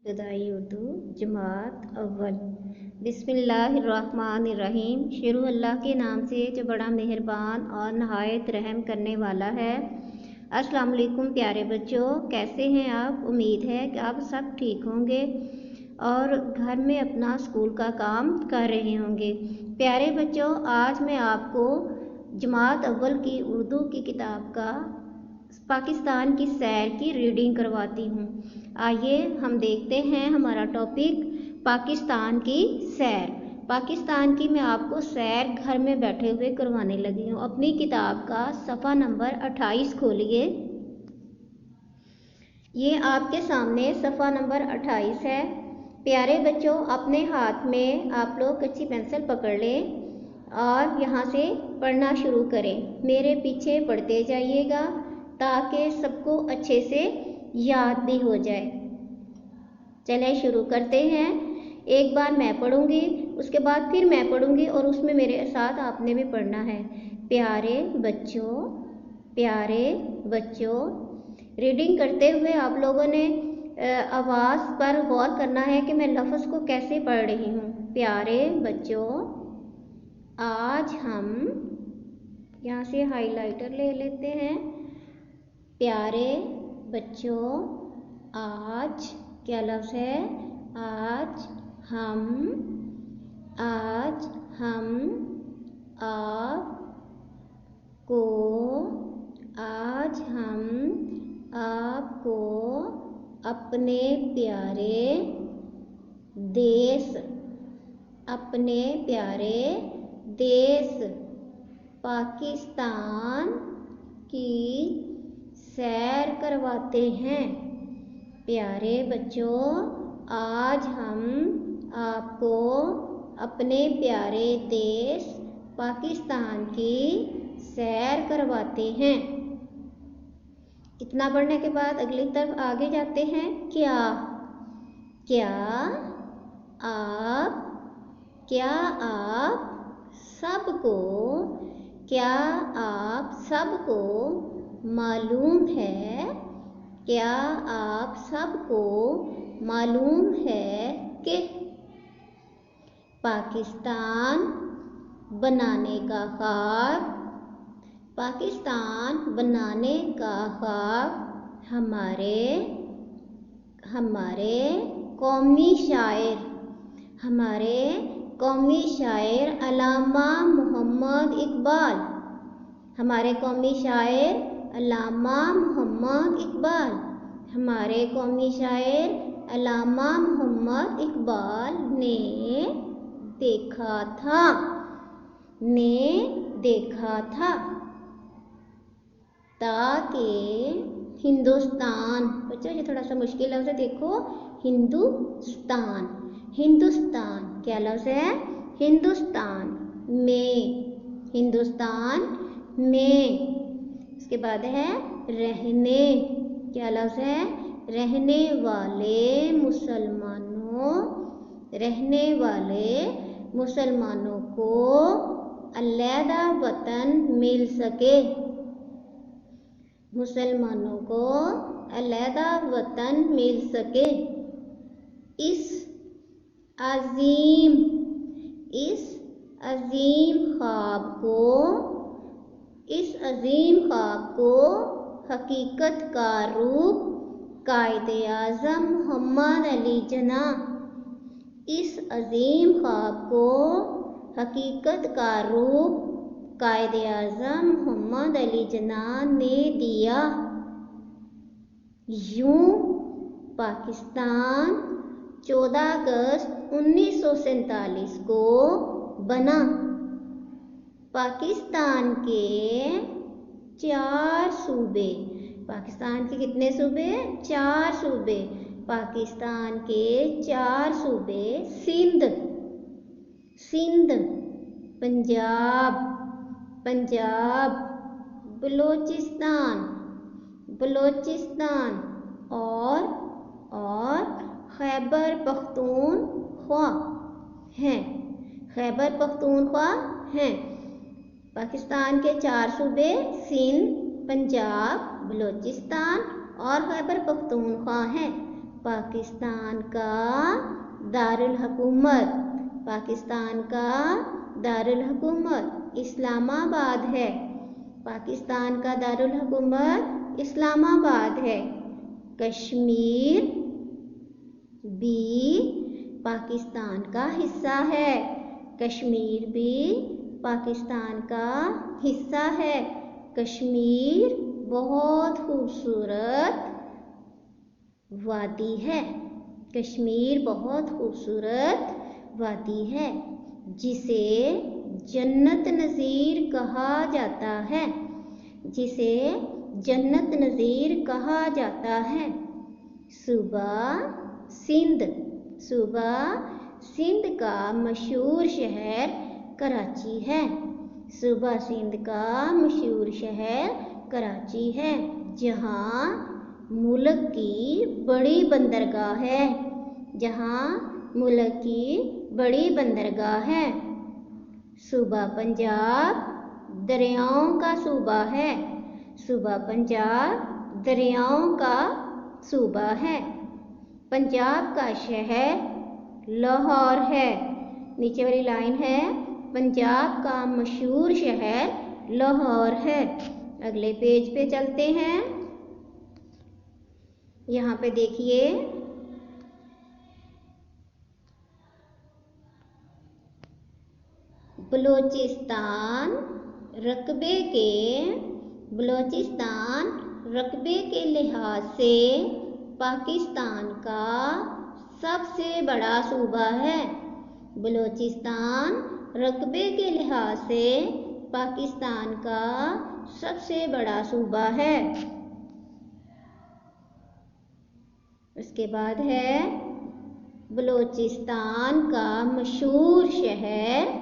इब्तदाई उर्दू जमात अव्वल। बिस्मिल्लाहिर्रहमानिर्रहीम। शुरू अल्लाह के नाम से जो बड़ा मेहरबान और नहायत रहम करने वाला है। अस्सलाम वालेकुम प्यारे बच्चों, कैसे हैं आप? उम्मीद है कि आप सब ठीक होंगे और घर में अपना स्कूल का काम कर रहे होंगे। प्यारे बच्चों, आज मैं आपको जमात अव्वल की उर्दू की किताब का पाकिस्तान की सैर की रीडिंग करवाती हूँ। आइए हम देखते हैं हमारा टॉपिक पाकिस्तान की सैर। पाकिस्तान की मैं आपको सैर घर में बैठे हुए करवाने लगी हूँ। अपनी किताब का सफ़ा नंबर 28 खोलिए। ये आपके सामने सफ़ा नंबर 28 है। प्यारे बच्चों, अपने हाथ में आप लोग अच्छी पेंसिल पकड़ लें और यहाँ से पढ़ना शुरू करें। मेरे पीछे पढ़ते जाइएगा ताकि सबको अच्छे से याद भी हो जाए। चलें शुरू करते हैं। एक बार मैं पढ़ूंगी, उसके बाद फिर मैं पढ़ूंगी और उसमें मेरे साथ आपने भी पढ़ना है। प्यारे बच्चों, प्यारे बच्चों, रीडिंग करते हुए आप लोगों ने आवाज़ पर गौर करना है कि मैं लफ्ज़ को कैसे पढ़ रही हूँ। प्यारे बच्चों, आज हम, यहाँ से हाइलाइटर ले लेते हैं। प्यारे बच्चों, आज क्या लफ्ज़ है? आज हम आपको अपने प्यारे देश पाकिस्तान की सैर करवाते हैं। प्यारे बच्चों, आज हम आपको अपने प्यारे देश पाकिस्तान की सैर करवाते हैं। इतना पढ़ने के बाद अगली तरफ आगे जाते हैं। क्या आप सबको मालूम है कि पाकिस्तान बनाने का ख्वाब हमारे कौमी शायर अल्लामा मोहम्मद इकबाल ने देखा था ताकि हिंदुस्तान, बच्चों ये थोड़ा सा मुश्किल लफ्ज़ है, देखो हिंदुस्तान क्या लफ्ज़ है? हिंदुस्तान में। इसके बाद है रहने, क्या लफ्ज़ है? रहने वाले मुसलमानों को अलहदा वतन मिल सके। इस अजीम ख्वाब को हकीकत का रूप कायद-ए-आज़म मोहम्मद अली जिन्ना ने दिया। यूं पाकिस्तान 14 अगस्त 1947 को बना। पाकिस्तान के 4 सूबे, पाकिस्तान के कितने सूबे? 4 सूबे। पाकिस्तान के 4 सूबे सिंध, पंजाब, बलोचिस्तान और खैबर पख्तूनख्वा हैं। पाकिस्तान के 4 सूबे सिंध, पंजाब, बलोचिस्तान और खैबर पख्तूनख्वा हैं। पाकिस्तान का दारुल हुकूमत, पाकिस्तान का दारुल हुकूमत इस्लामाबाद है। पाकिस्तान का दारुल हुकूमत इस्लामाबाद है। कश्मीर भी पाकिस्तान का हिस्सा है। कश्मीर भी पाकिस्तान का हिस्सा है। कश्मीर बहुत खूबसूरत वादी है। कश्मीर बहुत खूबसूरत वादी है जिसे जन्नत नज़ीर कहा जाता है, जिसे जन्नत नज़ीर कहा जाता है। सूबा सिंध, सूबा सिंध का मशहूर शहर कराची है। सूबा सिंध का मशहूर शहर कराची है, जहाँ मुल्क की बड़ी बंदरगाह है, जहाँ मुल्क की बड़ी बंदरगाह है। सूबा पंजाब दरियाओं का सूबा है। सूबा पंजाब दरियाओं का सूबा है। पंजाब का शहर लाहौर है। नीचे वाली लाइन है, पंजाब का मशहूर शहर लाहौर है। अगले पेज पे चलते हैं। यहाँ पे देखिए, बलूचिस्तान रकबे के लिहाज से पाकिस्तान का सबसे बड़ा सूबा है। बलूचिस्तान रकबे के लिहाज से पाकिस्तान का सबसे बड़ा सूबा है। उसके बाद है, बलूचिस्तान का मशहूर शहर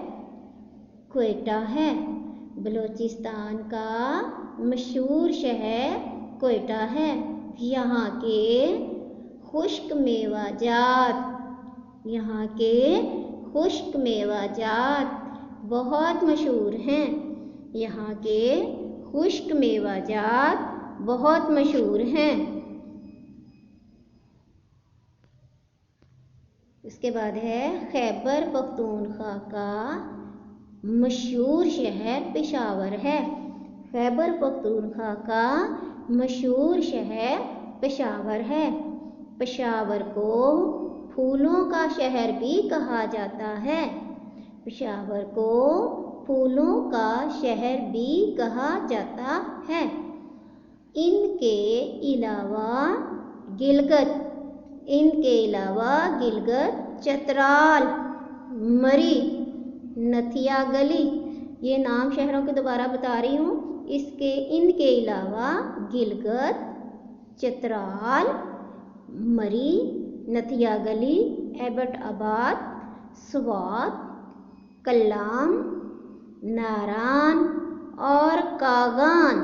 क्वेटा है। बलूचिस्तान का मशहूर शहर क्वेटा है। यहाँ के खुश्क मेवाजात, यहाँ के खुश्क मेवाजात बहुत मशहूर हैं। यहाँ के खुश्क मेवाजात बहुत मशहूर हैं। उसके बाद है, खैबर पख्तूनख्वा का मशहूर शहर पेशावर है। खैबर पख्तूनख्वा का मशहूर शहर पेशावर है। पेशावर को फूलों का शहर भी कहा जाता है। पेशावर को फूलों का शहर भी कहा जाता है। इनके अलावा गिलगित, चतराल, मरी, नथिया गली, ये नाम शहरों के दोबारा बता रही हूँ। इनके अलावा गिलगित, चतराल, मरी, नथिया गली, एबटाबाद, स्वात, कल्लाम, नारान और कागान।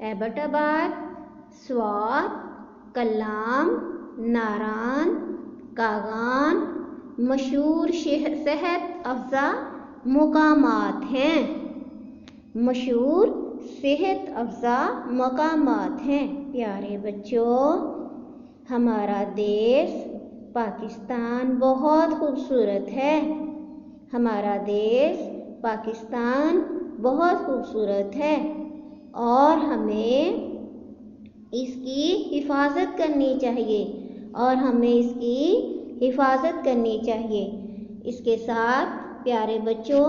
एबटाबाद, स्वात, कल्लाम, नारान, कागान मशहूर सेहत अफ़ज़ा मकामात हैं। मशहूर सेहत अफ़ज़ा मकामात हैं। प्यारे बच्चों, हमारा देश पाकिस्तान बहुत खूबसूरत है। हमारा देश पाकिस्तान बहुत खूबसूरत है और हमें इसकी हिफाजत करनी चाहिए इसके साथ प्यारे बच्चों,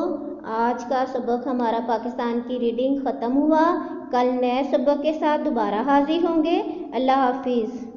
आज का सबक हमारा पाकिस्तान की रीडिंग ख़त्म हुआ। कल नए सबक के साथ दोबारा हाजिर होंगे। अल्लाह हाफिज़।